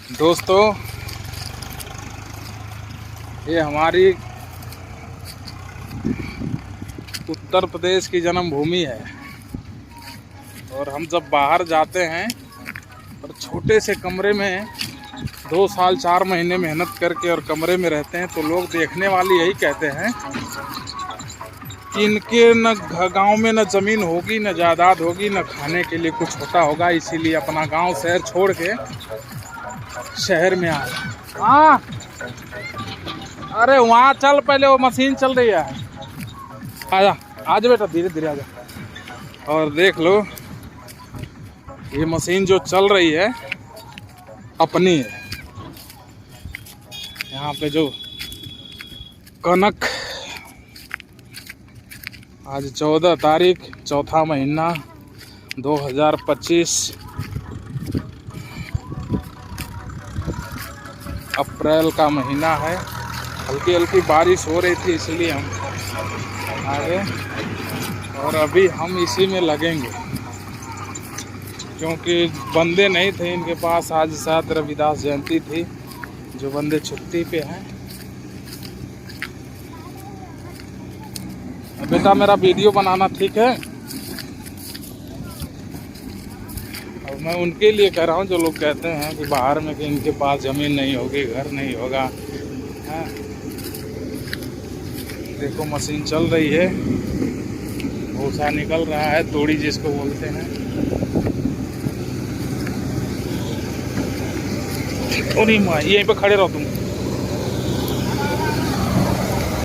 दोस्तों, ये हमारी उत्तर प्रदेश की जन्मभूमि है। और हम जब बाहर जाते हैं और छोटे से कमरे में 2 साल 4 महीने मेहनत करके और कमरे में रहते हैं तो लोग देखने वाले यही कहते हैं कि इनके न गांव में न ज़मीन होगी, न जायदाद होगी, न खाने के लिए कुछ होता होगा, इसीलिए अपना गांव शहर छोड़ के शहर में आए। हाँ, अरे वहाँ चल, पहले वो मशीन चल रही है। आजा आजा बेटा, धीरे धीरे आजा। और देख लो, ये मशीन जो चल रही है अपनी है। यहाँ पे जो कनक, आज 14 तारीख, चौथा महीना 2025 अप्रैल का महीना है। हल्की हल्की बारिश हो रही थी, इसलिए हम आ गए और अभी हम इसी में लगेंगे, क्योंकि बंदे नहीं थे इनके पास। आज शायद रविदास जयंती थी, जो बंदे छुट्टी पे हैं। बेटा, मेरा वीडियो बनाना ठीक है। और मैं उनके लिए कह रहा हूँ जो लोग कहते हैं कि बाहर में कि इनके पास ज़मीन नहीं होगी, घर नहीं होगा। हाँ, देखो मशीन चल रही है, भूसा निकल रहा है, तोड़ी जिसको बोलते हैं। और यहीं पे खड़े रहो तुम।